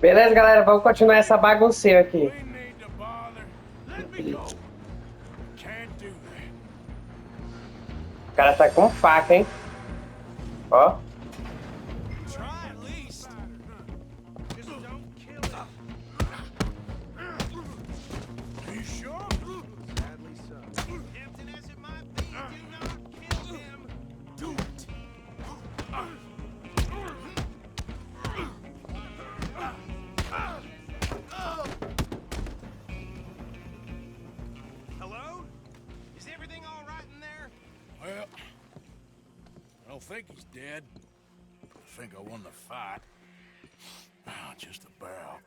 Beleza, galera, vamos continuar essa bagunceira aqui. We need to bother. Let me go. Can't do that. O cara tá com faca, hein? Ó. Try at least. Just don't kill him. You sure? Sadly so. Tempting as it might be, do not kill him. Do it. Hello? Is everything all right in there? Well, I don't think he's dead. I think I won the fight. Just about.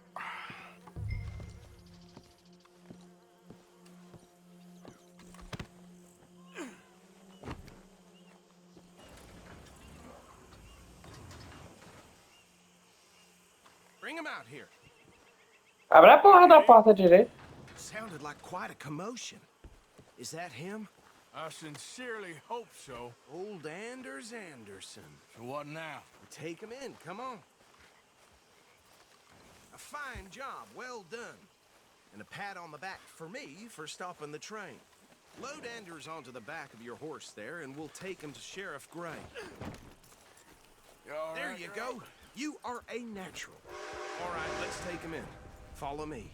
Bring him out here. Abre a porra da porta direita. Sounded like quite a commotion. Is that him? I sincerely hope so. Old Anders Anderson. So what now? Take him in, come on. A fine job, well done. And a pat on the back for me for stopping the train. Load Anders onto the back of your horse there, and we'll take him to Sheriff Gray. You all There right, you girl? go. You are a natural. All right, let's take him in. Follow me.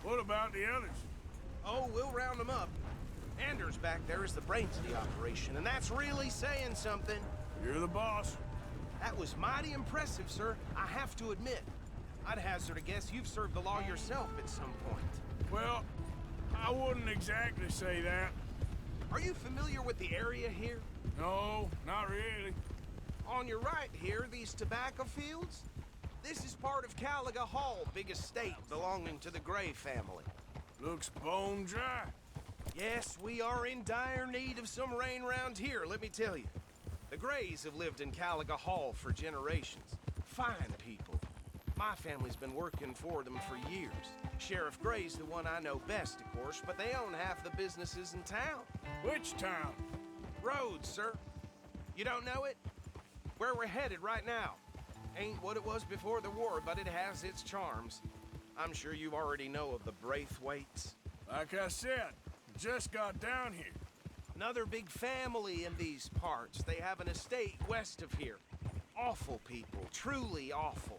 What about the others? Oh, we'll round them up. Anders back there is the brains of the operation, and that's really saying something. You're the boss. That was mighty impressive, sir. I have to admit. I'd hazard a guess you've served the law yourself at some point. Well, I wouldn't exactly say that. Are you familiar with the area here? No, not really. On your right here, these tobacco fields? This is part of Caliga Hall, big estate belonging to the Gray family. Looks bone dry. Yes, we are in dire need of some rain round here, let me tell you. The Grays have lived in Caliga Hall for generations. Fine people. My family's been working for them for years. Sheriff Gray's the one I know best, of course, but they own half the businesses in town. Which town? Rhodes, sir. You don't know it? Where we're headed right now. Ain't what it was before the war, but it has its charms. I'm sure you already know of the Braithwaites. Like I said, just got down here. Another big family in these parts. They have an estate west of here. Awful people, truly awful.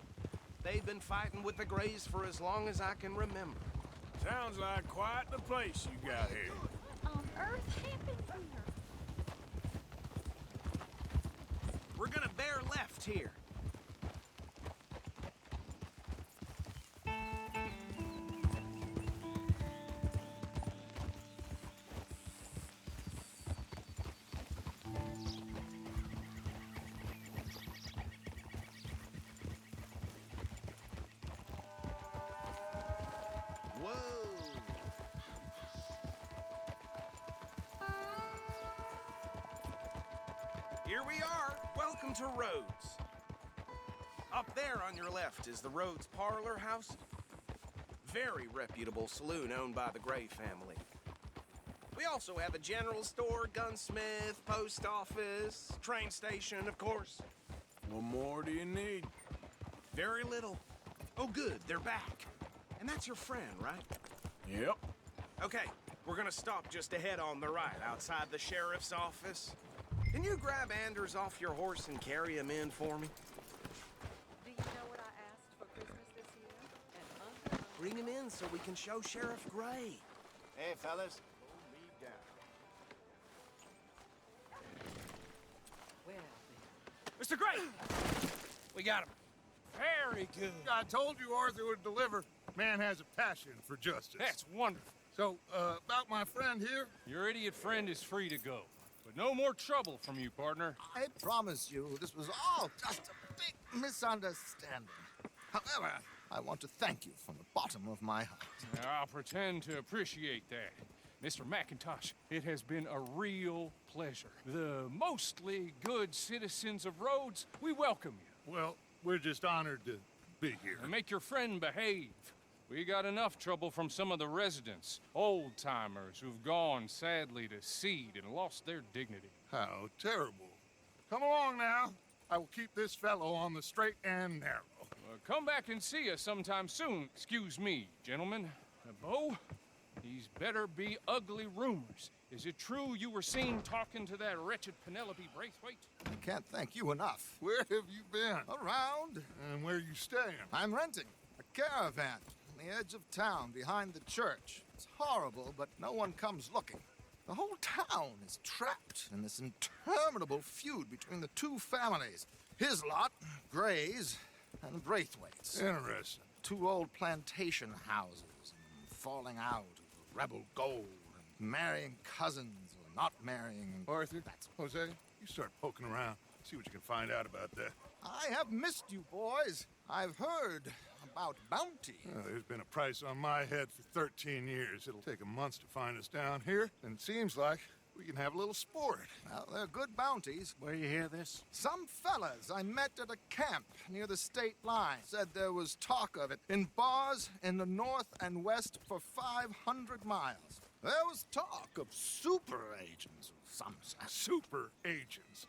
They've been fighting with the Grays for as long as I can remember. Sounds like quite the place you got here. On earth happened here? We're gonna bear left here. Whoa. Here we are. Welcome to Rhodes. Up there on your left is the Rhodes Parlor House. Very reputable saloon owned by the Gray family. We also have a general store, gunsmith, post office, train station, of course. What more do you need? Very little. Oh, good, they're back. And that's your friend, right? Yep. Okay, we're gonna stop just ahead on the right, outside the sheriff's office. Can you grab Anders off your horse and carry him in for me? Do you know what I asked for Christmas this year? An Bring him in so we can show Sheriff Gray. Hey, fellas. Hold me down. well, Mr. Gray! We got him. Very good. I told you Arthur would deliver. Man has a passion for justice. That's wonderful. So, about my friend here, Your idiot friend is free to go. But no more trouble from you, partner. I promise you this was all just a big misunderstanding. However, I want to thank you from the bottom of my heart. I'll pretend to appreciate that. Mr. McIntosh, it has been a real pleasure. The mostly good citizens of Rhodes, we welcome you. Well, we're just honored to be here. And make your friend behave. We got enough trouble from some of the residents, old-timers who've gone, sadly, to seed and lost their dignity. How terrible. Come along now. I will keep this fellow on the straight and narrow. come back and see us sometime soon. Excuse me, gentlemen. Bo, these better be ugly rumors. Is it true you were seen talking to that wretched Penelope Braithwaite? I can't thank you enough. Where have you been? Around. And where you staying? I'm renting a caravan on the edge of town behind the church. It's horrible, but no one comes looking. The whole town is trapped in this interminable feud between the two families. His lot, Gray's, and Braithwaite's. Interesting. Two old plantation houses, and falling out over rebel gold, and marrying cousins or not marrying. Arthur, Jose, you start poking around. See what you can find out about that. I have missed you, boys. I've heard about bounty. There's been a price on my head for 13 years. It'll take a month to find us down here, and it seems like we can have a little sport. Well, they're good bounties. Where you hear this? Some fellas I met at a camp near the state line said there was talk of it in bars in the north and west for 500 miles. There was talk of super agents of some sort. Super agents.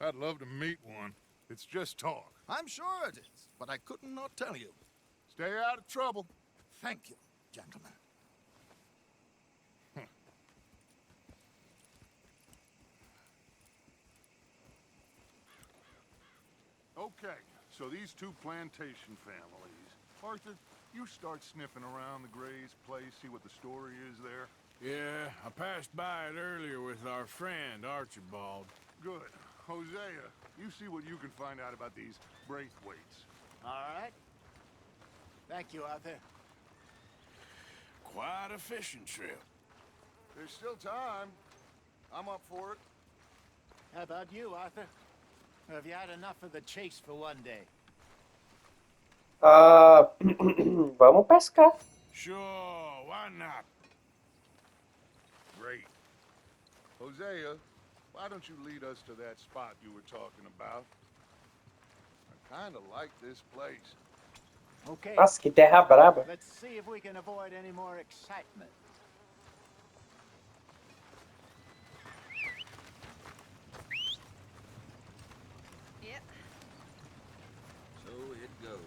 I'd love to meet one. It's just talk. I'm sure it is, but I could not tell you. Stay out of trouble. Thank you, gentlemen. Okay, so these two plantation families. Arthur, you start sniffing around the Gray's place, see what the story is there. Yeah, I passed by it earlier with our friend, Archibald. Good. Hosea, you see what you can find out about these Braithwaites. All right. Thank you, Arthur. Quite a fishing trip. There's still time. I'm up for it. How about you, Arthur? Have you had enough of the chase for one day? Vamos pescar. Sure, why not? Great. Hosea, why don't you lead us to that spot you were talking about? I kind of like this place. Okay. Nossa, que terra braba. Let's see if we can avoid any more excitement. Yep. So it goes.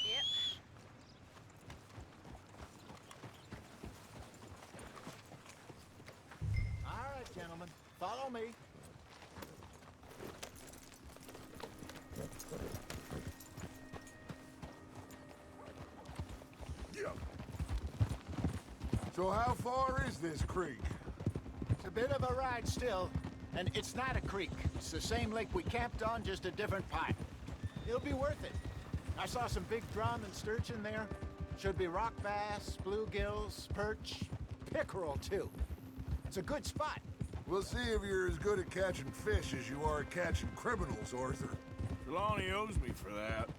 Yep. All right, gentlemen. Follow me. So how far is this creek? It's a bit of a ride still, and it's not a creek. It's the same lake we camped on, just a different part. It'll be worth it. I saw some big drum and sturgeon there. Should be rock bass, bluegills, perch, pickerel too. It's a good spot. We'll see if you're as good at catching fish as you are at catching criminals, Arthur. Trelawney owes me for that.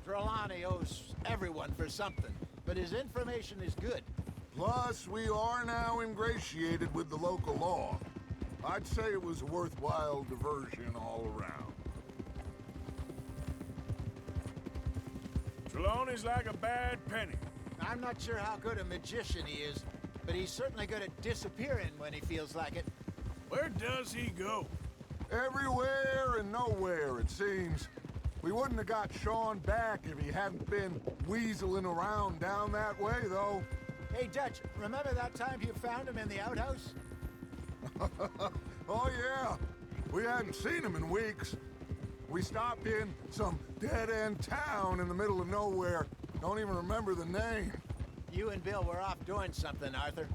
Trelawney owes everyone for something, but his information is good. Plus, we are now ingratiated with the local law. I'd say it was a worthwhile diversion all around. Trelawney's like a bad penny. I'm not sure how good a magician he is, but he's certainly good at disappearing when he feels like it. Where does he go? Everywhere and nowhere, it seems. We wouldn't have got Sean back if he hadn't been weaseling around down that way, though. Hey, Dutch, remember that time you found him in the outhouse? Oh, yeah. We hadn't seen him in weeks. We stopped in some dead-end town in the middle of nowhere. Don't even remember the name. You and Bill were off doing something, Arthur.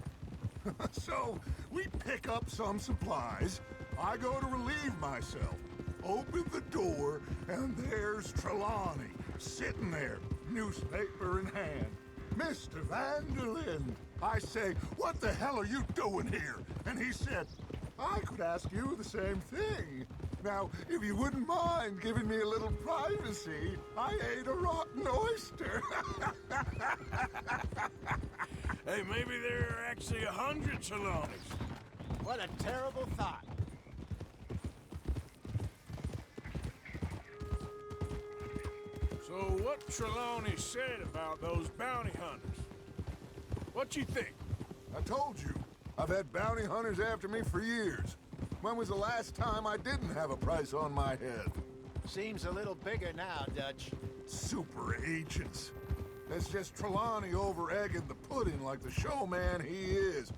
So, we pick up some supplies. I go to relieve myself. Open the door, and there's Trelawney, sitting there, newspaper in hand. Mr. Vanderlyn. I say, what the hell are you doing here? And he said, I could ask you the same thing. Now, if you wouldn't mind giving me a little privacy, I ate a rotten oyster. Hey, maybe there are actually 100 Trelawneys. What a terrible thought. So what Trelawney said about those bounty hunters? What you think? I told you, I've had bounty hunters after me for years. When was the last time I didn't have a price on my head? Seems a little bigger now, Dutch. Super agents. That's just Trelawney over-egging the pudding like the showman he is.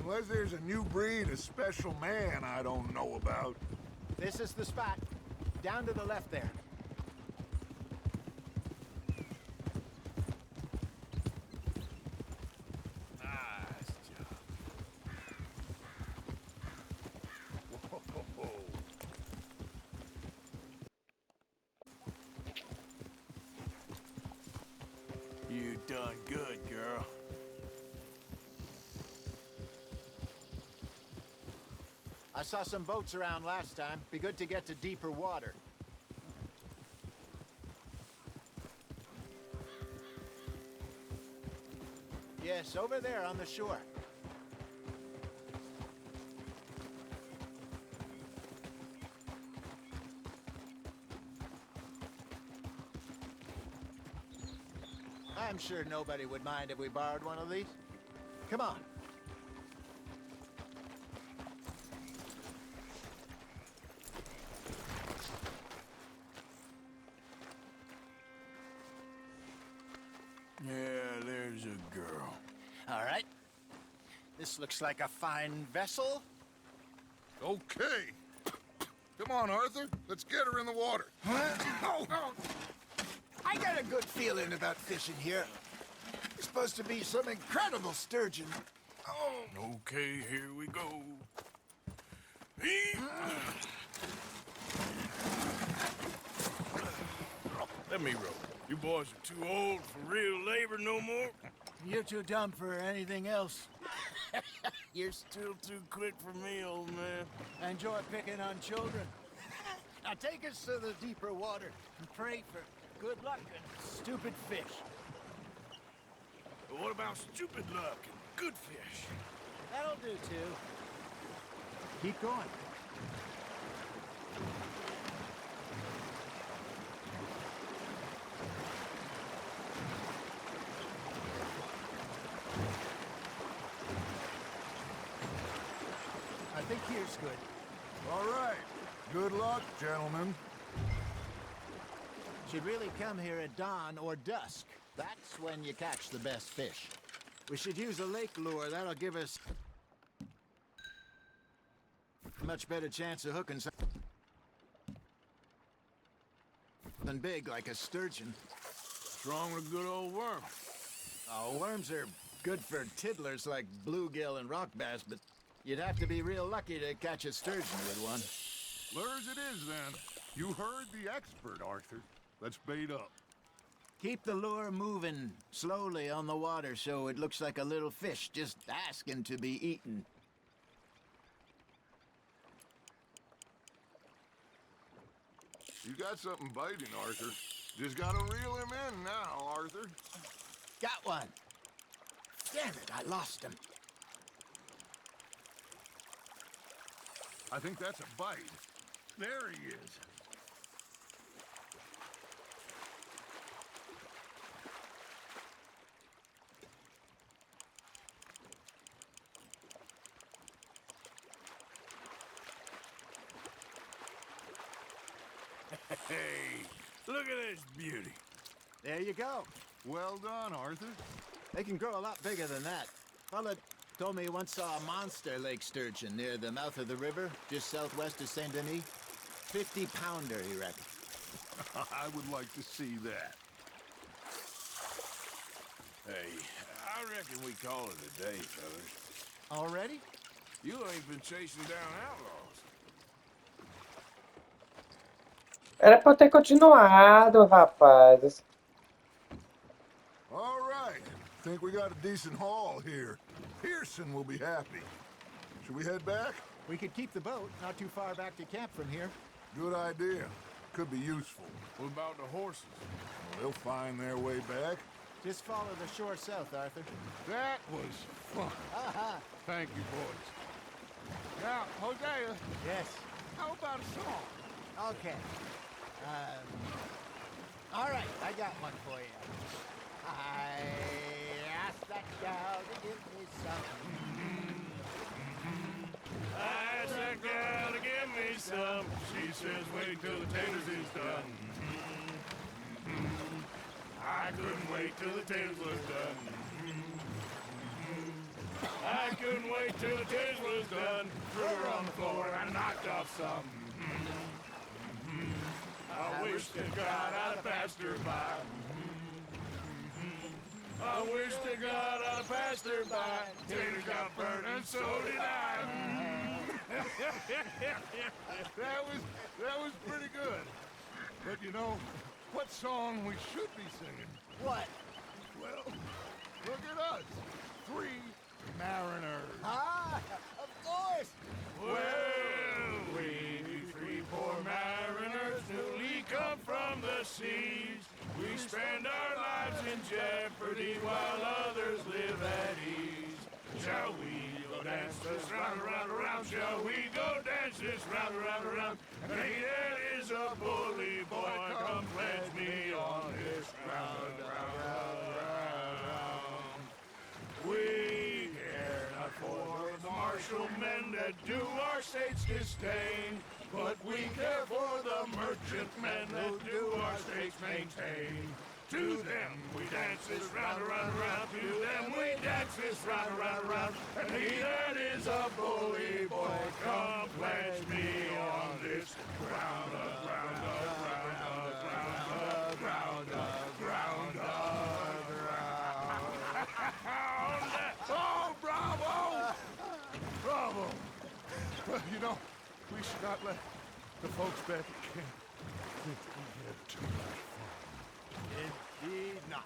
Unless there's a new breed of special man I don't know about. This is the spot. Down to the left there. Nice job. Whoa. You done good, girl. I saw some boats around last time. Be good to get to deeper water. Yes, over there on the shore. I'm sure nobody would mind if we borrowed one of these. Come on. Yeah, there's a girl. All right. This looks like a fine vessel. Okay. Come on, Arthur. Let's get her in the water. Oh. I got a good feeling about fishing here. It's supposed to be some incredible sturgeon. Oh. Okay, here we go. Let me row. You boys are too old for real labor no more. You're too dumb for anything else. You're still too quick for me, old man. Enjoy picking on children. Now take us to the deeper water and pray for good luck and stupid fish. But what about stupid luck and good fish? That'll do too. Keep going. I think here's good. All right. Good luck, gentlemen. Should really come here at dawn or dusk. That's when you catch the best fish. We should use a lake lure. That'll give us a much better chance of hooking something big like a sturgeon. What's wrong with a good old worm? Oh, worms are good for tiddlers like bluegill and rock bass, but you'd have to be real lucky to catch a sturgeon with one. Lure as it is, then. You heard the expert, Arthur. Let's bait up. Keep the lure moving slowly on the water so it looks like a little fish just asking to be eaten. You got something biting, Arthur. Just gotta reel him in now, Arthur. Got one. Damn it, I lost him. I think that's a bite. There he is. Hey, look at this beauty. There you go. Well done, Arthur. They can grow a lot bigger than that. Fella told me he once saw a monster lake sturgeon near the mouth of the river, just southwest of Saint Denis. 50-pounder, he reckoned. I would like to see that. Hey, I reckon we call it a day, fellas. Already? You ain't been chasing down outlaws. Era pra eu ter continuado, rapazes. All right. Think we got a decent haul here. Pearson will be happy. Should we head back? We could keep the boat not too far back to camp from here. Good idea. Could be useful. What about the horses? Well, they'll find their way back. Just follow the shore south, Arthur. That was fun. Thank you, boys. Now, Hosea, Yes. how about a song? Okay. All right, I got one for you. I asked that gal to give me some. I asked that gal to give me some. She says wait till the taters is done. I couldn't wait till the taters was done. I couldn't wait till the taters was done. Threw her on the floor and I knocked off some. I wish to God I'd passed her by. I wish to God I passed her by. Taters got burnt and so did I. That was pretty good. But you know, what song we should be singing? What? Well, look at us. 3 mariners. Ah, of course. Well, we 3 poor mariners newly come from the seas. We spend our lives in jeopardy while others live at ease. Shall we go dance this round, around, around? Shall we go dance this round, around, around? And he that is a bully boy, come pledge me on this round, round, round, round. We care not for the martial men that do our state's disdain, but we care for the merchant men that do our states maintain. To them we dance this round, around, around. To them we dance this round, around, around. And he that is a bully boy, come pledge me on this round, round, round, round, round, round, round. Oh, bravo! Bravo! Well, you know, we should not let the folks back at camp think we had too much fun. Indeed not.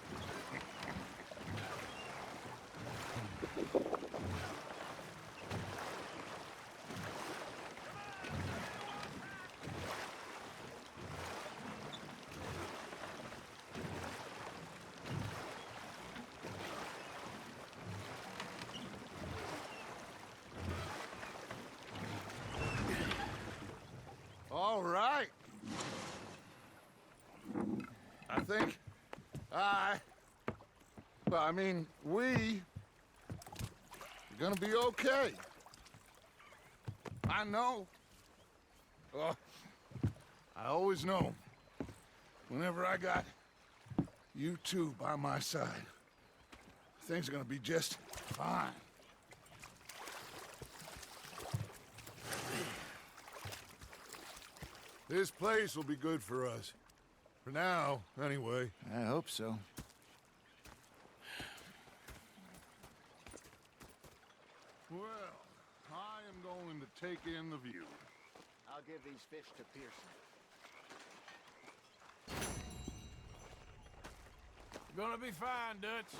All right. I think we are gonna be okay. I know. I always know. Whenever I got you two by my side, things are gonna be just fine. This place will be good for us. For now, anyway. I hope so. Well, I am going to take in the view. I'll give these fish to Pearson. Gonna be fine, Dutch.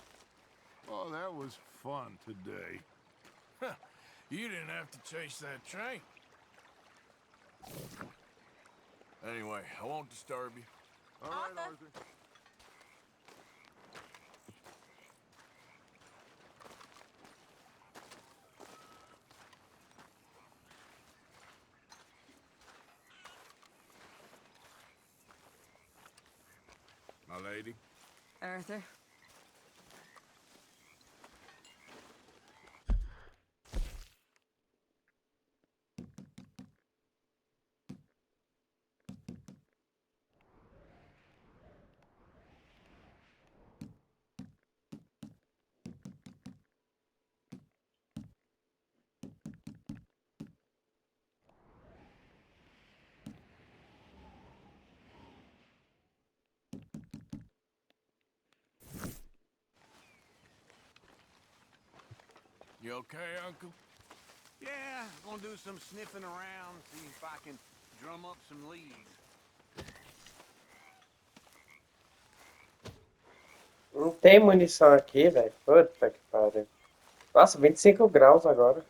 Oh, that was fun today. You didn't have to chase that train. Anyway, I won't disturb you. All right, Arthur. My lady. Arthur? You okay, Uncle? Yeah, gonna do some sniffing around, see if I can drum up some leads. Não tem munição aqui, velho. Puta que pariu. Nossa, 25 graus agora.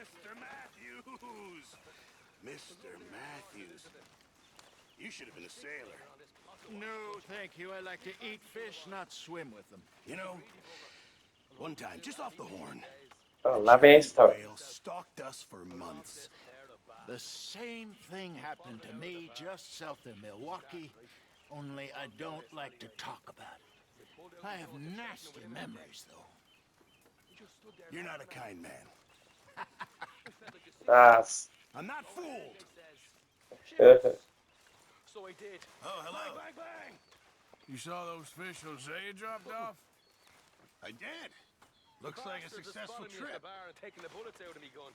Mr. Matthews! Mr. Matthews. You should have been a sailor. No, thank you. I like to eat fish, not swim with them. You know, one time, just off the horn, Oh, lá vem a história. whale stalked us for months. The same thing happened to me just south of Milwaukee, only I don't like to talk about it. I have nasty memories, though. You're not a kind man. Nossa. I'm not fooled. So he did. Oh, hello. Bang, bang, bang. You saw those fish Hosea dropped off? I did. Looks like a successful trip. And taking the bullets out of me gun.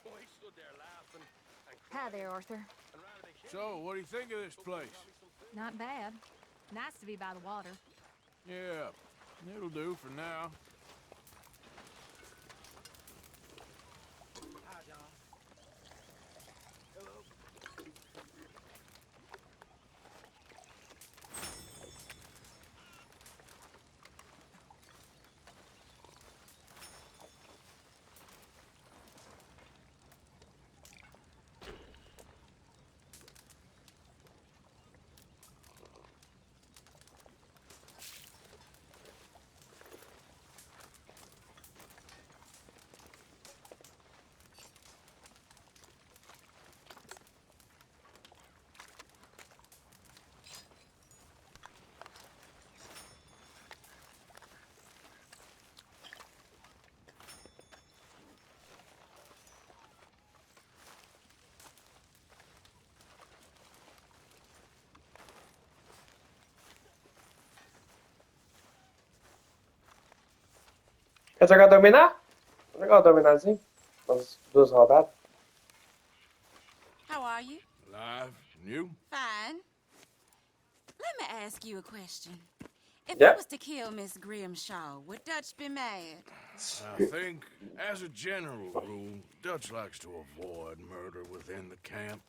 So he stood there laughing and Hi there, Arthur. So, what do you think of this place? Not bad. Nice to be by the water. Yeah, it'll do for now. Quer jogar dominar? Vou jogar o dominarzinho. Umas 2 rodadas. How are you? Alive? And you? Fine. Let me ask you a question. If Yeah. I was to kill Miss Grimshaw, would Dutch be mad? I think, as a general rule, Dutch likes to avoid murder within the camp.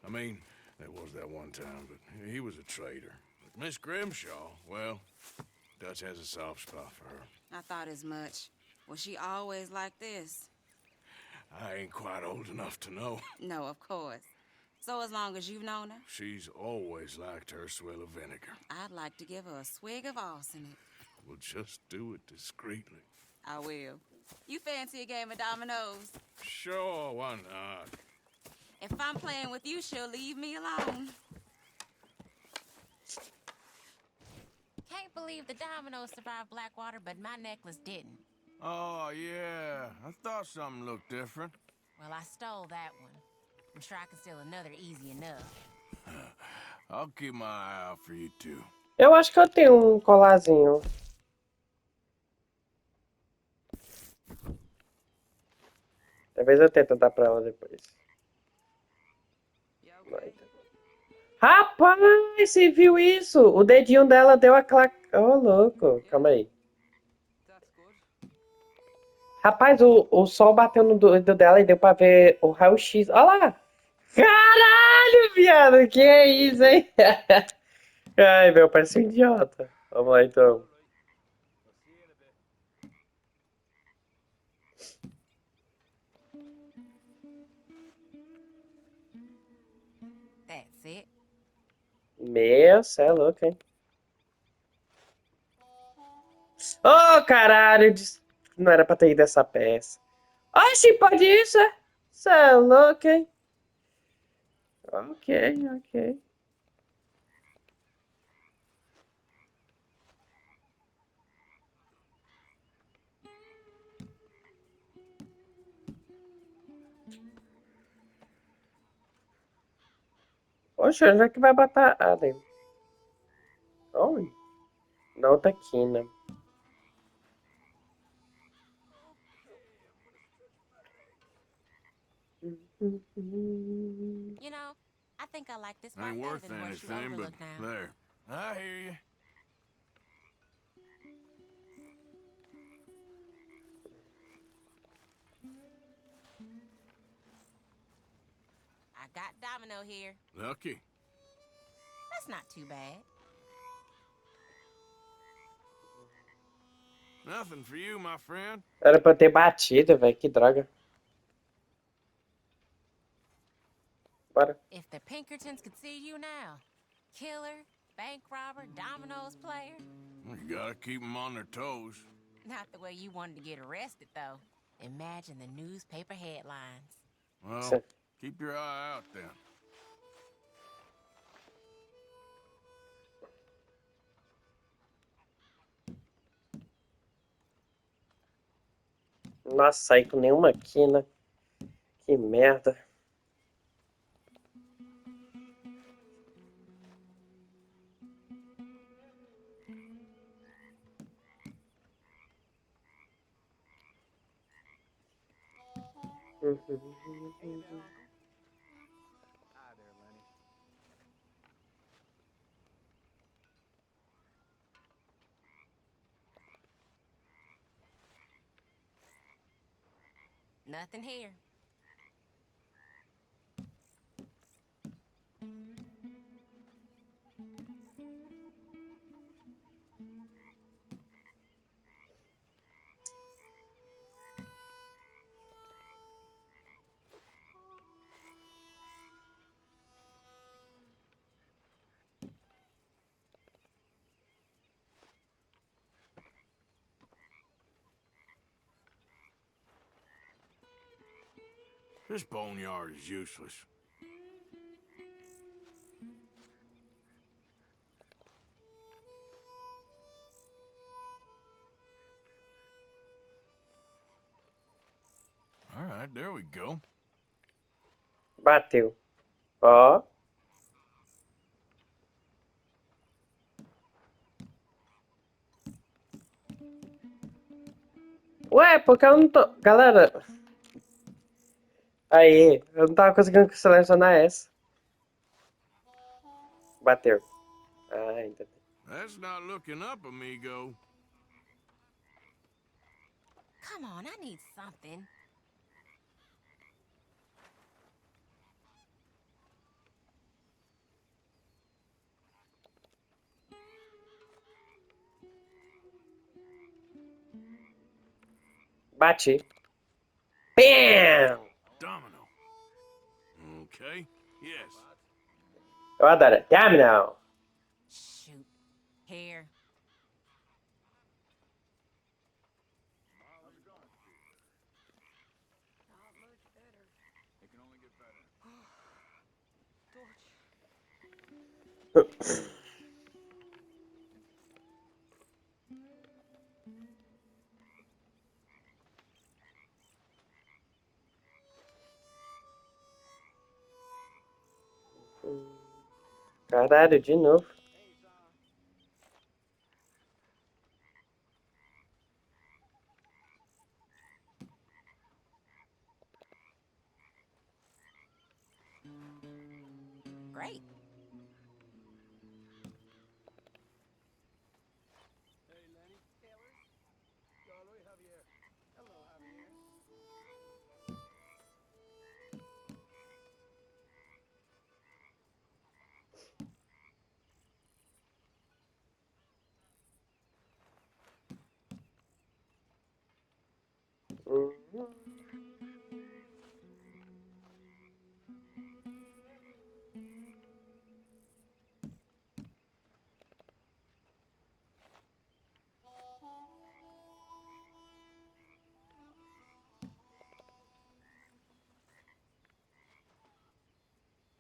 I mean, there was that one time, but he was a traitor. But Miss Grimshaw, well, Dutch has a soft spot for her. I thought as much. Was she always like this? I ain't quite old enough to know. No, of course. So as long as you've known her, She's always liked her swill of vinegar. I'd like to give her a swig of arsenic. We'll just do it discreetly. I will. You fancy a game of dominoes? Sure, why not? If I'm playing with you, she'll leave me alone. Can't believe the dominoes survived Blackwater, but my necklace didn't. Oh, yeah. I thought something looked different. Well, I stole that one. I'm sure I can steal another easy enough. I'll keep my eye out for you, too. Eu acho que eu tenho um colarzinho. Talvez eu tente dar pra ela depois. Vai. Rapaz, você viu isso? O dedinho dela deu aquela... Ô, louco. Calma aí. Rapaz, o sol bateu no dedo dela e deu pra ver o raio-x. Olha lá. Caralho, viado. Que é isso, hein? Ai, meu, parece um idiota. Vamos lá, então. That's it. Meu, cê é louco, hein? Ô, caralho. Não era pra ter ido essa peça. Oxi, pode isso, é? Cê é louco, hein? Ok, ok. Oxe, onde é que vai botar? Ah, dentro. Onde? Na outra quina. You know, I think I like this part Ain't better worth than where she's anything, but overlooked now. there. I hear you. I got Domino here. Lucky. That's not too bad. Nothing for you, my friend. Era pra eu ter batido, velho. Que droga. Bora. If the Pinkertons could see you now. Killer, bank robber, dominoes player. You gotta keep them on their toes. Not the way you wanted to get arrested, though. Imagine the newspaper headlines. Well, Keep your eye out then. Nossa, saí com nenhuma quina. Que merda. Hi there, Lenny. Nothing here. This boneyard is useless. All right, there we go. Bateu. Ó. Ué, porque eu não tô... Galera. Aí, eu não tava conseguindo selecionar essa. Bateu. Ah, ainda bem. That's not looking up, amigo. Come on, I need something. Bati. Bam! Domino. Okay, yes. Eu adoro. Domino. Shoot. Here. It can only get better. Caralho, de novo. Great. Hey, Lenny. Hello, Javier. Hello, Javier.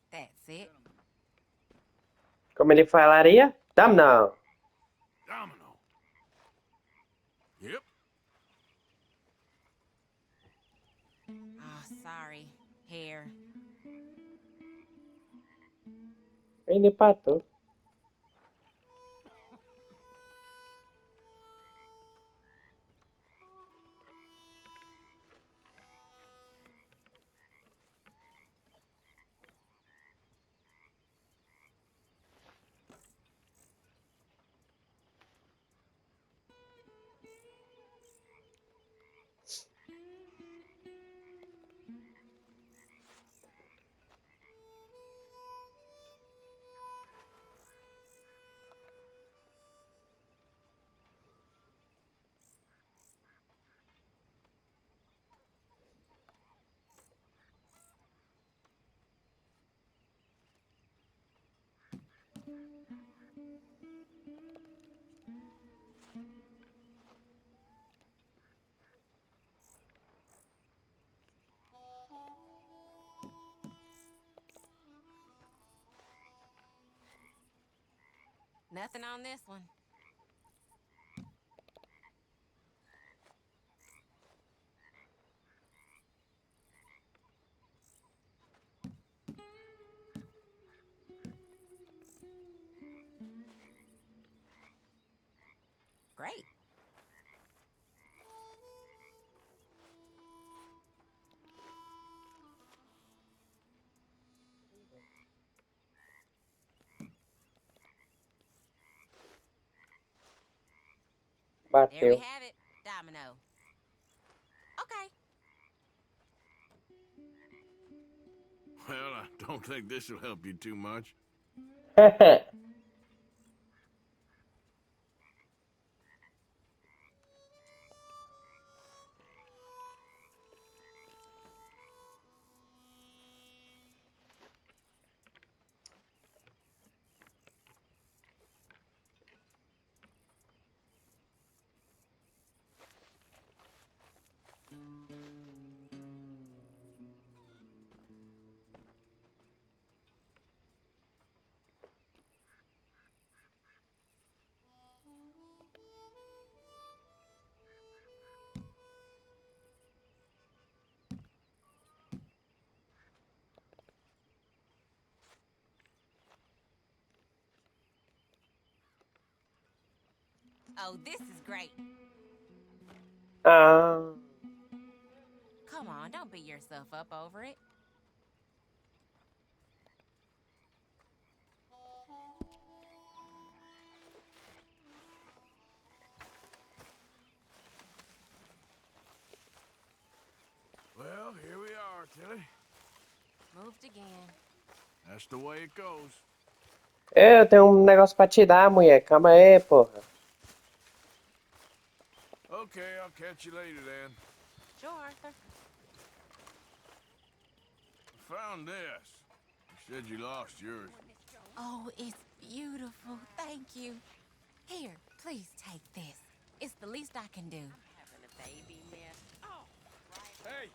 That's it. Como ele falaria? Domino. Domino. Yep. Oh, sorry. Here. Ele empatou. Nothing on this one. Great. There we Bateu. have it. Domino. Okay. Well, I don't think this will help you too much. Oh, this is great. Ah, Come on, don't beat yourself up over it. Well, here we are, Tilly. Moved again. That's the way it goes. eu tenho um negócio pra te dar, mulher. Calma aí, porra. Okay, I'll catch you later then. Sure, Arthur. I found this. You said you lost yours. Oh, it's beautiful. Thank you. Here, please take this. It's the least I can do. I'm having a baby nest. Oh, Hey,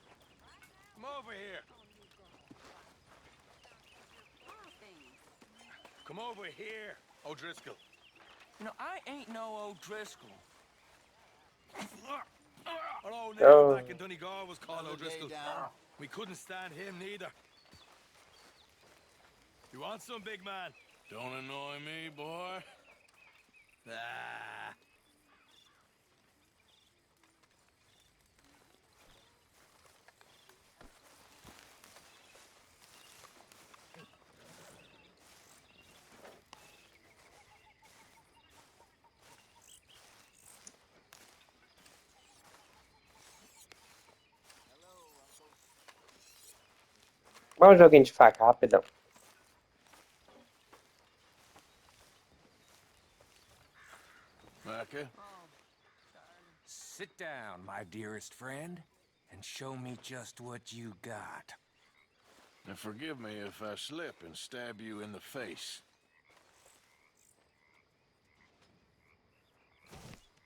come over here. Come over here, O'Driscoll. You know, I ain't no O'Driscoll. Our old Oh. neighbor back in Donegal was called O'Driscoll. We couldn't stand him neither. You want some, big man? Don't annoy me, boy. Ah. Vamos um joguinho de faca, rapidão. Micah? Sit down, my dearest friend, and show me just what you got. And forgive me if I slip and stab you in the face.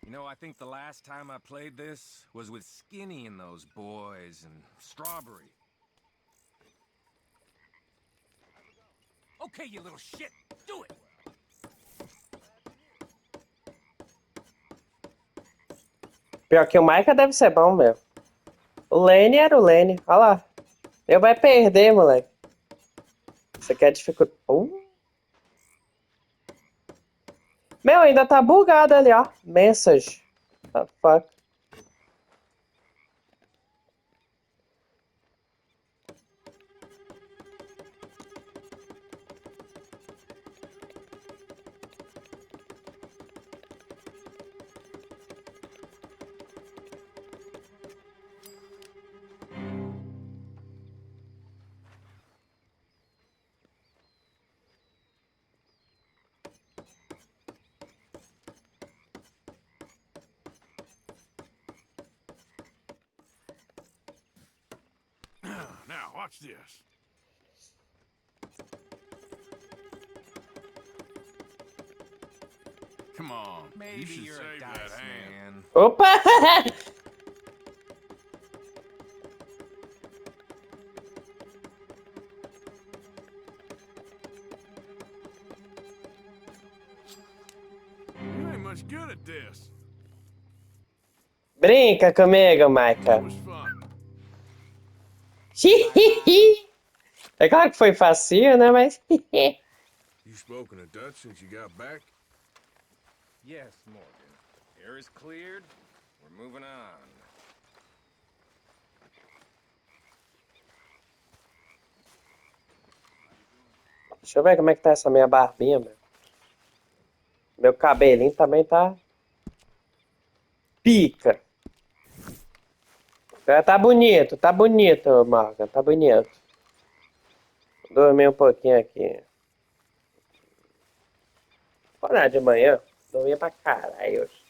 You know, I think the last time I played this was with Skinny and those boys and Strawberry. Okay, you little shit, do it! Pior que o Micah deve ser bom, meu. O Lenny era o Lenny. Olha lá. Ele vai perder, moleque. Isso aqui é dificuldade. Meu, ainda tá bugado ali, ó. Message. The fuck? Now, watch this. Come on, Maybe you should you're a save that dice hand. man. Opa! much good at this. Brinca comigo, Micah. It was fun. É claro que foi facinho, né? Mas. You spoken a Dutch since you got back? Yes, Morgan. Air is cleared. We're moving on. Deixa eu ver como é que tá essa minha barbinha, meu. Meu cabelinho também tá. Pica. Tá bonito, Morgan, tá bonito. Dormi um pouquinho aqui. Olha de manhã, dormia pra caralho hoje.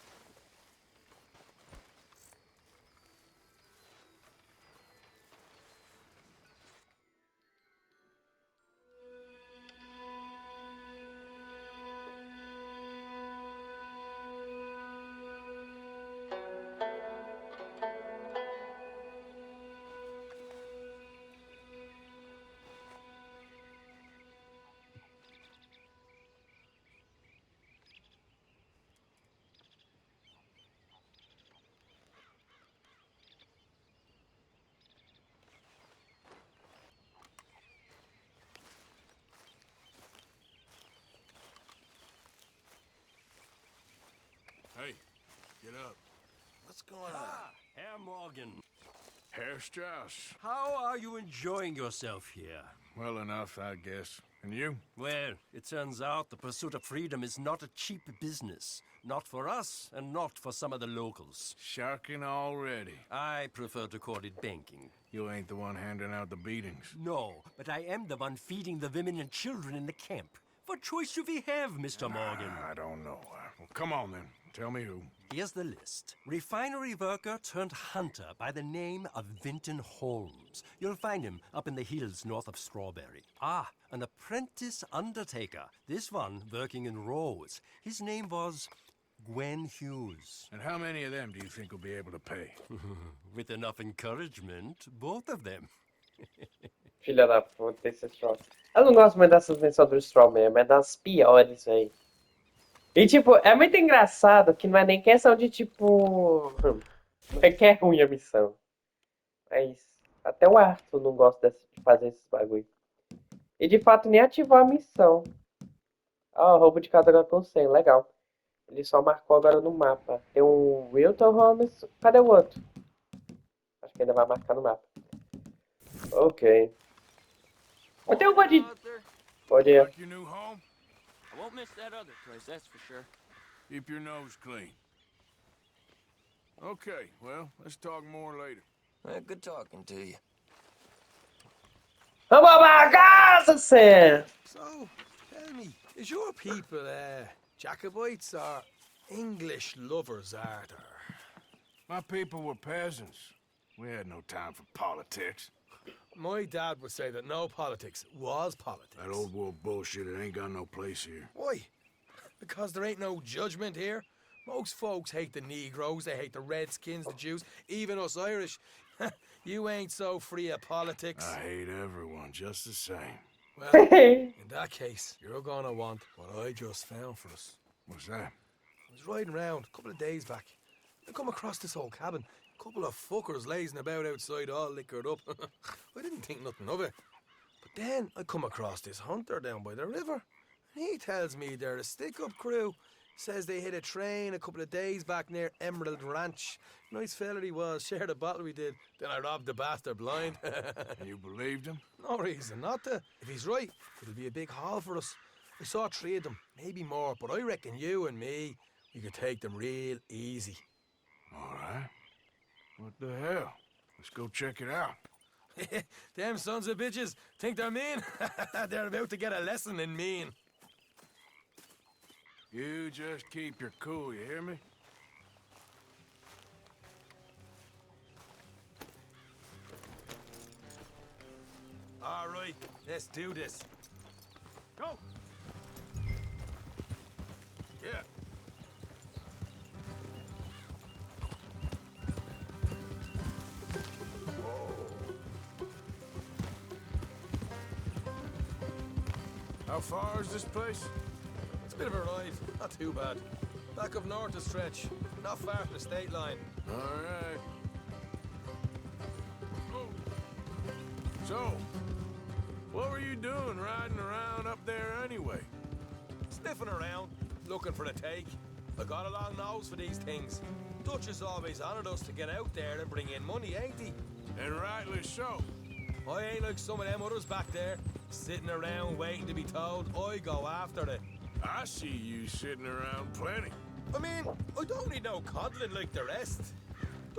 Hey, get up. What's going on? Herr Morgan, Herr Strauss. how are you enjoying yourself here? Well enough, I guess. And you? Well, it turns out the pursuit of freedom is not a cheap business. Not for us, and not for some of the locals. Sharking already. I prefer to call it banking. You ain't the one handing out the beatings. No, but I am the one feeding the women and children in the camp. What choice do we have, Mr. Morgan? I don't know. Well, come on then. Tell me who. Here's the list. Refinery worker turned hunter by the name of Vinton Holmes. You'll find him up in the hills north of Strawberry. Ah, an apprentice undertaker. This one working in Rhodes. His name was Gwen Hughes. And how many of them do you think will be able to pay? With enough encouragement, both of them. Filha da puta, esse Stroll. Eu não gosto muito dessas menções do Stroll mesmo, é das piores aí. E tipo, é muito engraçado que não é nem questão de tipo. Não é que é ruim a missão. Mas até o Arthur não gosta de fazer esses bagulho. E de fato nem ativou a missão. Ó, roubo de cadáver com 100, legal. Ele só marcou agora no mapa. Tem um Wilton Holmes. Cadê o outro? Acho que ainda vai marcar no mapa. Ok. Eu tenho um monte de... Pode ir. Like your new home? I won't miss that other place, that's for sure. Keep your nose clean. Okay, well, let's talk more later. Good talking to you. Vamos pra casa, Sam! So, tell me, is your people, Jacobites or English lovers, Arthur? My people were peasants. We had no time for politics. My dad would say that no politics was politics. That old world bullshit, it ain't got no place here. Why? Because there ain't no judgment here. Most folks hate the Negroes, they hate the Redskins, the Jews, even us Irish. You ain't so free of politics. I hate everyone just the same. Well, in that case, you're gonna want what I just found for us. What's that? I was riding around a couple of days back. I come across this old cabin. A couple of fuckers lazing about outside all liquored up. I didn't think nothing of it. But then I come across this hunter down by the river. And he tells me they're a stick-up crew. Says they hit a train a couple of days back near Emerald Ranch. Nice fella he was, shared a bottle we did. Then I robbed the bastard blind. You believed him? No reason not to. If he's right, it'll be a big haul for us. I saw 3 of them, maybe more, but I reckon you and me, we could take them real easy. All right. What the hell? Let's go check it out. Them sons of bitches think they're mean. They're about to get a lesson in mean. You just keep your cool, you hear me? All right, let's do this. Go! Yeah. How far is this place? It's a bit of a ride, not too bad. Back up north a stretch. Not far from the state line. All right. So, what were you doing riding around up there anyway? Sniffing around, looking for a take. I got a long nose for these things. Dutch has always honored us to get out there and bring in money, ain't he? And rightly so. I ain't like some of them others back there, sitting around waiting to be told. I go after it. I see you sitting around plenty. I mean, I don't need no coddling like the rest.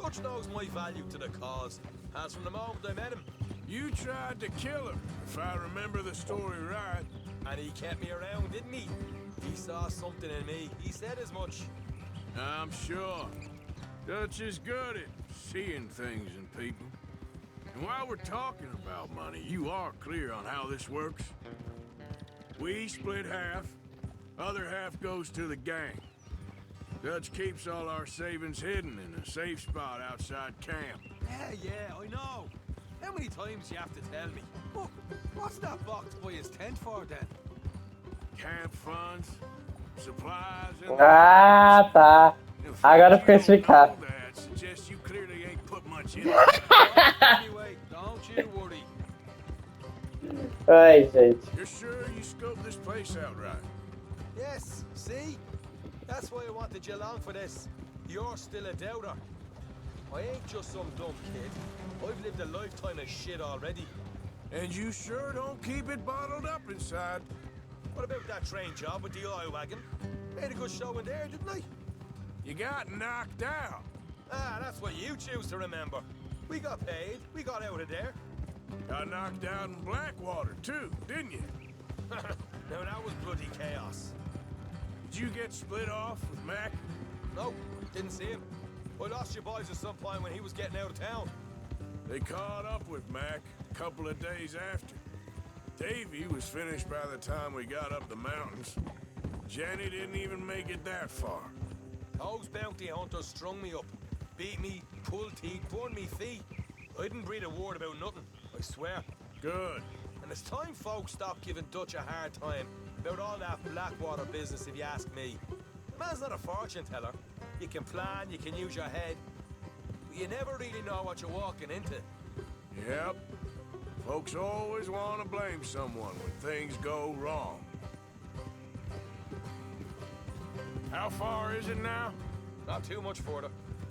Dutch knows my value to the cause, as from the moment I met him. You tried to kill him, if I remember the story right. And he kept me around, didn't he? He saw something in me. He said as much. I'm sure. Dutch is good at seeing things in people. And while we're talking about money, you are clear on how this works? We split half, other half goes to the gang. Dutch keeps all our savings hidden in a safe spot outside camp. Yeah, I know. How many times you have to tell me? Look, what's that box by his tent for then? Camp funds, supplies, and Ah, tá. Agora eu fiquei explicado. that suggests you clearly ain't put much in. Anyway, don't you worry. Ai, gente. You're sure you scoped this place out right? Yes, see? That's why I wanted you along for this. You're still a doubter. I ain't just some dumb kid. I've lived a lifetime of shit already. And you sure don't keep it bottled up inside. What about that train job with the oil wagon? Made a good show in there, didn't I? You got knocked out. Ah, that's what you choose to remember. We got paid. We got out of there. Got knocked out in Blackwater, too, didn't you? Now that was bloody chaos. Did you get split off with Mac? No, didn't see him. I lost your boys at some point when he was getting out of town. They caught up with Mac a couple of days after. Davy was finished by the time we got up the mountains. Jenny didn't even make it that far. Those bounty hunters strung me up. Beat me, pulled teeth, burned me feet. I didn't breathe a word about nothing, I swear. Good. And it's time folks stop giving Dutch a hard time about all that Blackwater business, if you ask me. The man's not a fortune teller. You can plan, you can use your head, but you never really know what you're walking into. Yep. Folks always want to blame someone when things go wrong. How far is it now? Not too much further.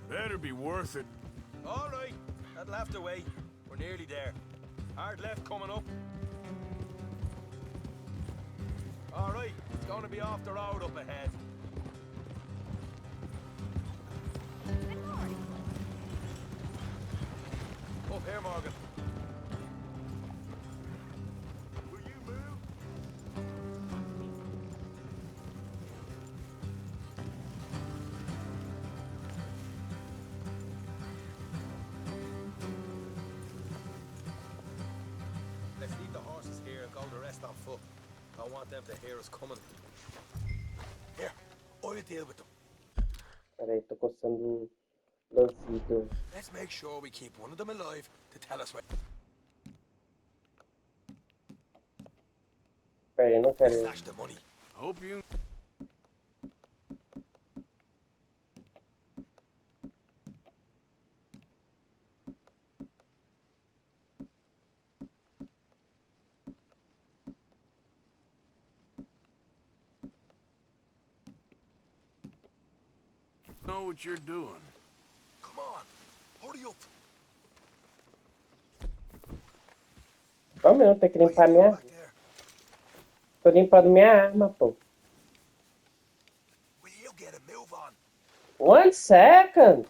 Better be worth it. All right, that'll have to wait. We're nearly there. Hard left coming up. All right, it's going to be off the road up ahead. Up here, Morgan. Will you move? Let's leave the horses here and go the rest on foot. I want them to hear us coming. Here, I'll deal with them. Peraí, tô coçando o lancito. Let's make sure we keep one of them alive to tell us where. Peraí, não quero. Stash the money. Hope you... know what you're doing. Come on, hurry up. Só um minuto, tem que limpar minha arma. Tô limpando minha arma, pô. Will you get a move on? 1 second.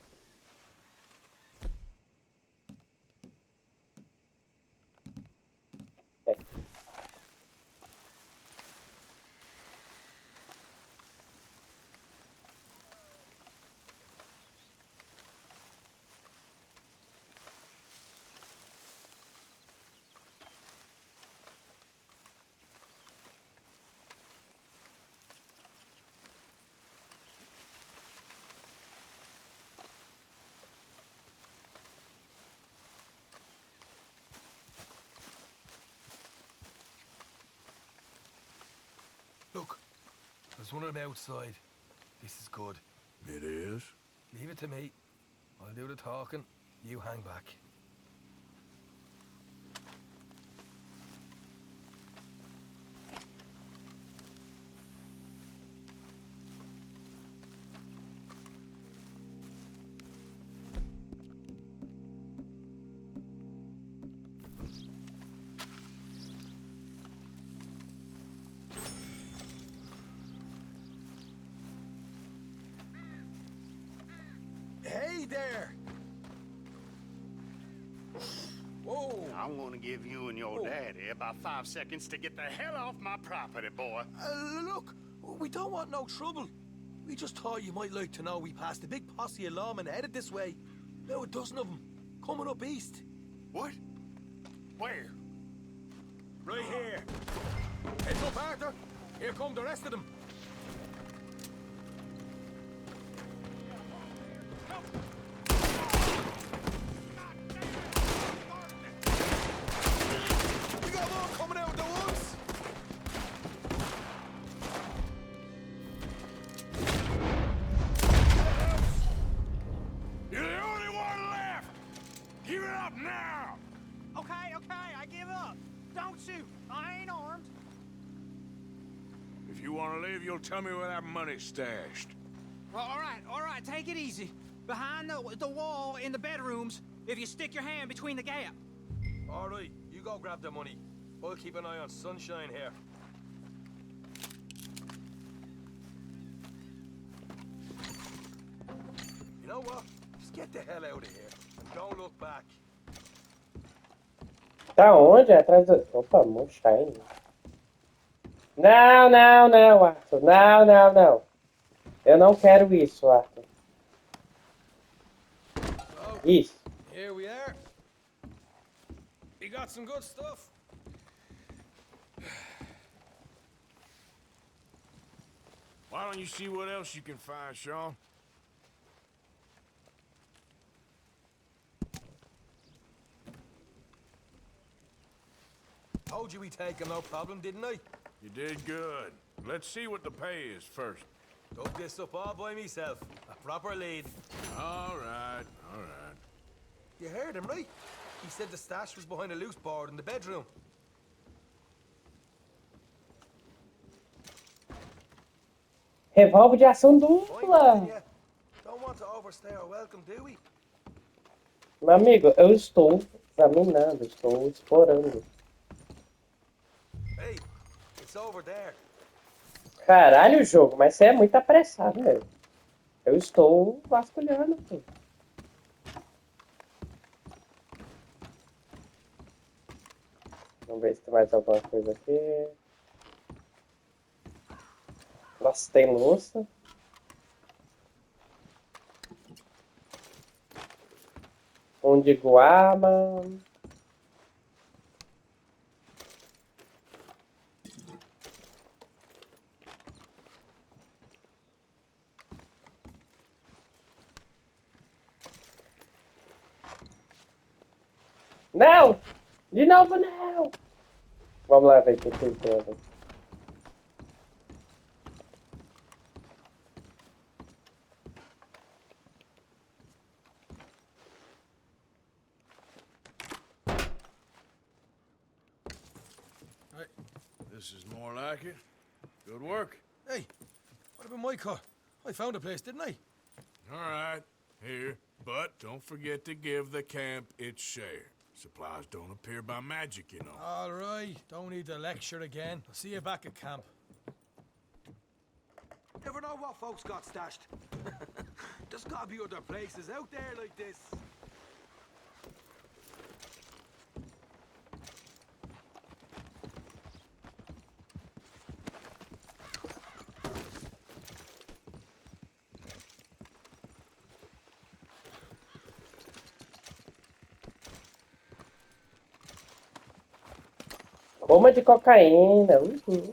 Look, there's one of them outside. This is good. It is? Leave it to me. I'll do the talking. You hang back. Hey there! Whoa! I'm gonna give you and your daddy about 5 seconds to get the hell off my property, boy. Look, we don't want no trouble. We just thought you might like to know we passed a big posse of lawmen headed this way. About a dozen of them, coming up east. What? Where? Right here. Heads up, Arthur. Here come the rest of them. We got more coming out of the woods. You're the only one left! Give it up now! Okay, I give up. Don't shoot. I ain't armed. If you want to leave, you'll tell me where that money's stashed. Well, all right, take it easy. Behind the wall in the bedrooms, if you stick your hand between the gap. All right, you go grab the money. I'll keep an eye on Sunshine here. You know what? Just get the hell out of here. And don't look back. Tá onde? Atrás do... Opa, Moonshine. Não, não, não, Arthur. Não, não, não. Eu não quero isso, Arthur. Isso. Here we are. We got some good stuff. Why don't you see what else you can find, Sean? Told you we take him, no problem, didn't I? You did good. Let's see what the pay is first. Dug this up all by myself. A proper lead. All right, all right. You heard him, right? He said the stash was behind a loose board in the bedroom. Revólver de ação dupla. Don't want to overstay our welcome, do we? Meu amigo, eu estou examinando, estou explorando. Hey, it's over there. Caralho, jogo, mas você é muito apressado, velho. Eu estou vasculhando aqui. Vamos ver se tem mais alguma coisa aqui. Nossa, tem louça. De guama. Não! De novo não! Vamos lá ver o que tem dentro. This is more like it. Good work. Hey, what about my car? I found a place, didn't I? All right, here. But don't forget to give the camp its share. Supplies don't appear by magic, you know. All right, don't need the lecture again. I'll see you back at camp. Never know what folks got stashed. There's gotta be other places out there like this. Goma de cocaína. Okay,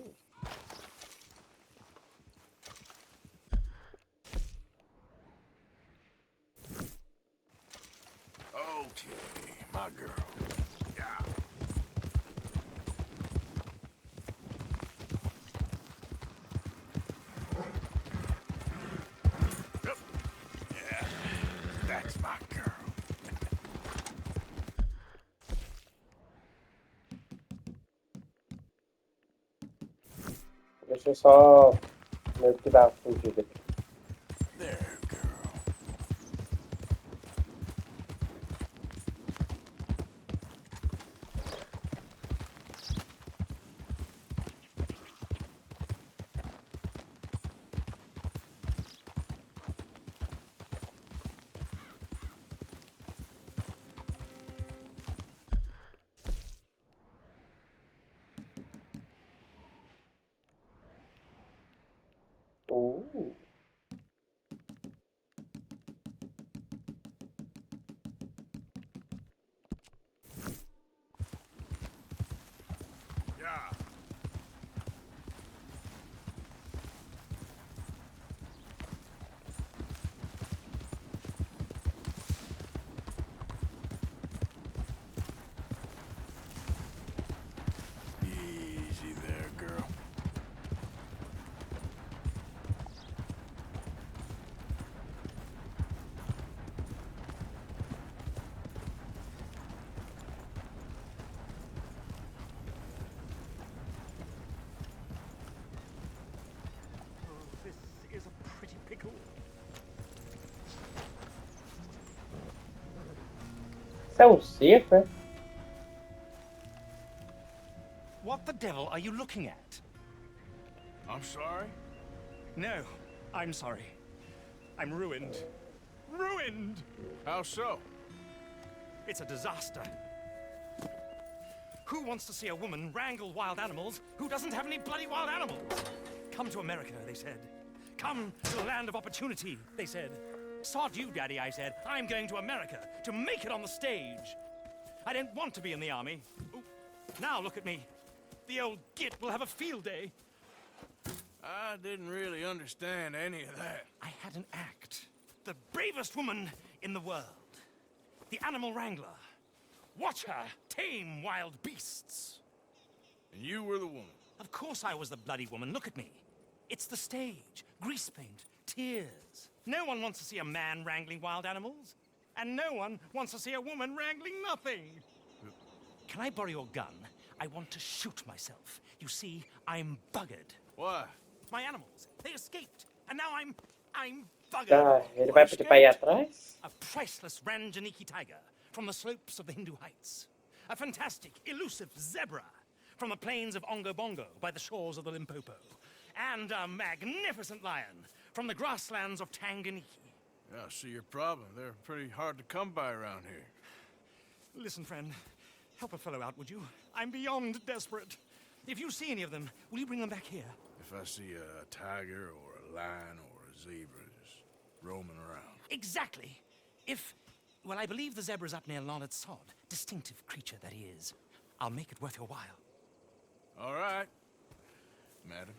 my girl. Yeah. Deixa eu só meio que dar uma fugida aqui. There, girl. Yeah. Easy there, girl. This is a pretty pickle. Isso é um circo, é? What the devil are you looking at? I'm sorry? No, I'm sorry. I'm ruined. Ruined! How so? It's a disaster. Who wants to see a woman wrangle wild animals who doesn't have any bloody wild animals? Come to America, they said. Come to the land of opportunity, they said. Sod you, Daddy, I said. I'm going to America to make it on the stage. I don't want to be in the army. Ooh, now look at me. The old git will have a field day. I didn't really understand any of that. I had an act. The bravest woman in the world. The animal wrangler. Watch her tame wild beasts. And you were the woman. Of course I was the bloody woman. Look at me. It's the stage. Grease paint. Tears. No one wants to see a man wrangling wild animals. And no one wants to see a woman wrangling nothing. Can I borrow your gun? I want to shoot myself. You see, I'm buggered. Why? My animals, they escaped. And now I'm buggered. Ah, ele vai pedir pra ir atrás? A priceless Ranjaniki tiger from the slopes of the Hindu Heights. A fantastic, elusive zebra from the plains of Ongo Bongo by the shores of the Limpopo. And a magnificent lion from the grasslands of Tanganyika. Yeah, I see your problem. They're pretty hard to come by around here. Listen, friend, help a fellow out, would you? I'm beyond desperate. If you see any of them, will you bring them back here? If I see a tiger or a lion or a zebra just roaming around. Exactly. Well, I believe the zebra's up near Lonnet Sod. Distinctive creature that he is. I'll make it worth your while. All right, madam.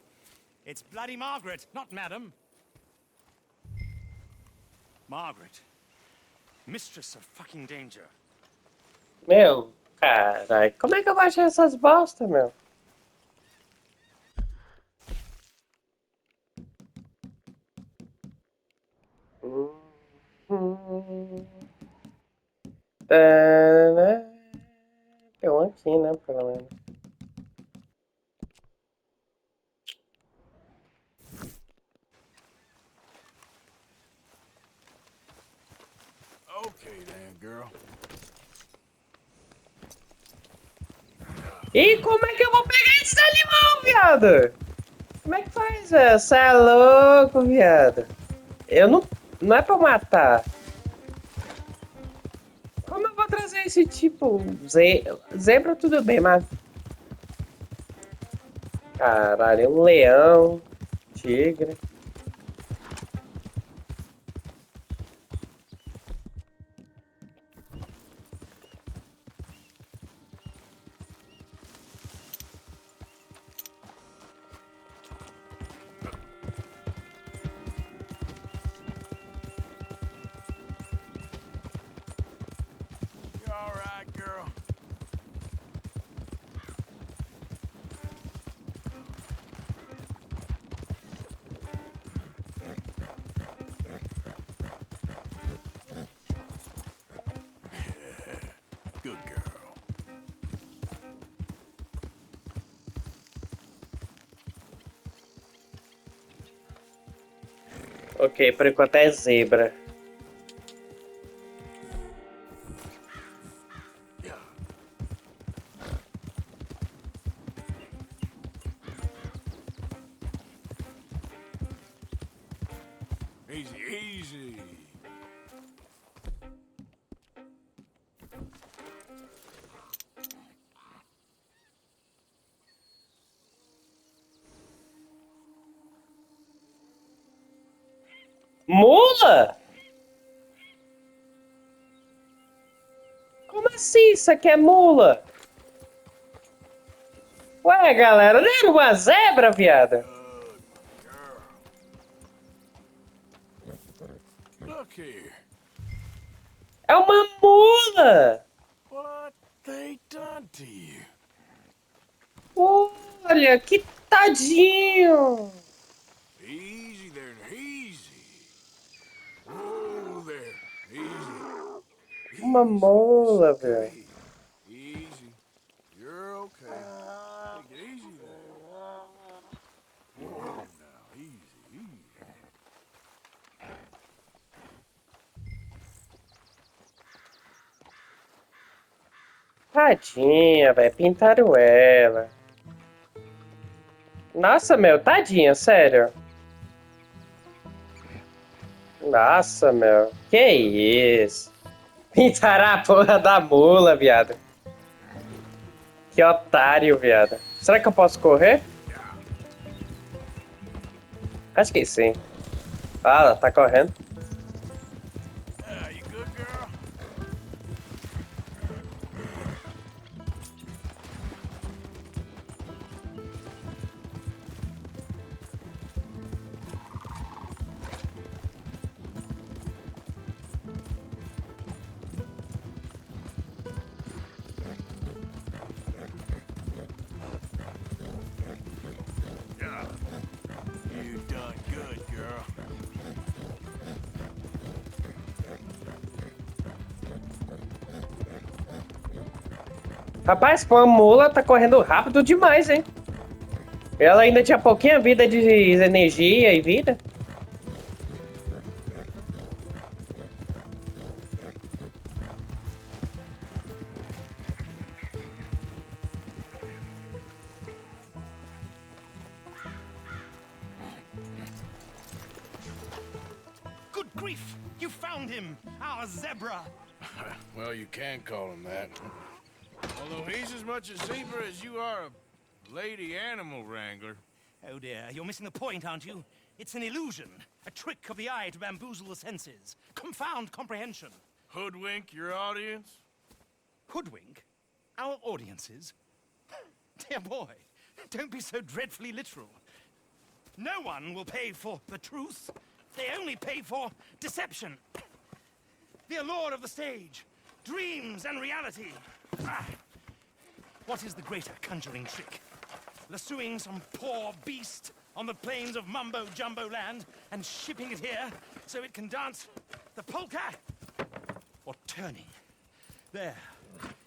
It's bloody Margaret, not madam. Margaret. Mistress of fucking danger. Meu, carai, como é que eu vou achar essas bosta, meu? Tem um aqui, né, pelo menos. Okay then, girl. E como é que eu vou pegar esse animal, viado? Como é que faz, velho? Você é louco, viado. Eu não... Não é pra matar. Como eu vou trazer esse tipo? Zebra tudo bem, mas... Caralho, um leão, tigre... You all right, girl? Good girl. Ok, por enquanto é zebra. Easy, easy. Mula? Como assim isso aqui é mula? Ué, galera, não era uma zebra, viada? Look here. É uma mula! What they done to you? Olha, que tadinho! Easy there, easy. Oh, there, easy. Uma mula, velho. Easy. You're okay. Take it easy there. Whoa, now, easy, easy. Tadinha, velho. Pintaram ela. Nossa, meu, tadinha, sério. Nossa, meu. Que isso? Pintaram a porra da mula, viado. Que otário, viado. Será que eu posso correr? Acho que sim. Ah, ela tá correndo. You good, girl? You done good, girl. Rapaz, pô, a mula tá correndo rápido demais, hein? Ela ainda tinha pouquinha vida de energia e vida. Good grief! You found him! Our zebra! Well, you can call him that. Although he's as much a zebra as you are a lady animal wrangler. Oh dear, you're missing the point, aren't you? It's an illusion. A trick of the eye to bamboozle the senses. Confound comprehension. Hoodwink your audience? Hoodwink? Our audiences? Dear boy, don't be so dreadfully literal. No one will pay for the truth. They only pay for deception. The allure of the stage. Dreams and reality. Ah. What is the greater conjuring trick? Lassoing some poor beast on the plains of mumbo-jumbo land and shipping it here so it can dance the polka? Or turning, there,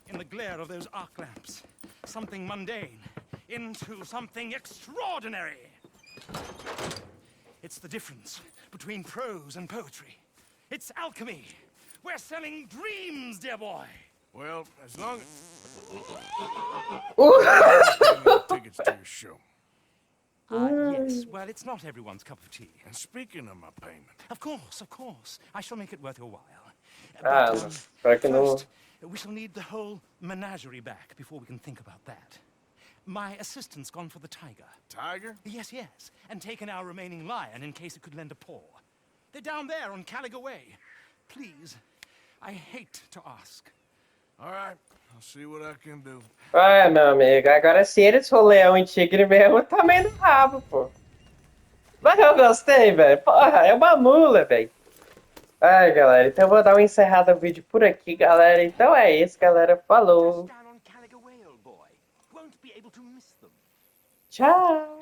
in the glare of those arc lamps, something mundane into something extraordinary? It's the difference between prose and poetry. It's alchemy. We're selling dreams, dear boy. Well, as long as... tickets to your show. Yes, well, it's not everyone's cup of tea. And speaking of my payment... Of course. I shall make it worth your while. Ah, espero que não... First, we shall need the whole menagerie back before we can think about that. My assistant's gone for the tiger. Tiger? Yes, and taken our remaining lion in case it could lend a paw. They're down there on Caliga Way. Please, I hate to ask. All right, I'll see what I can do. Ah, meu amigo, agora se eles for leão e tigre mesmo, também no rabo, pô. Mas eu gostei, velho. Porra, é uma mula, velho. Ai, galera, então eu vou dar uma encerrada no vídeo por aqui, galera. Então é isso, galera. Falou. Tchau.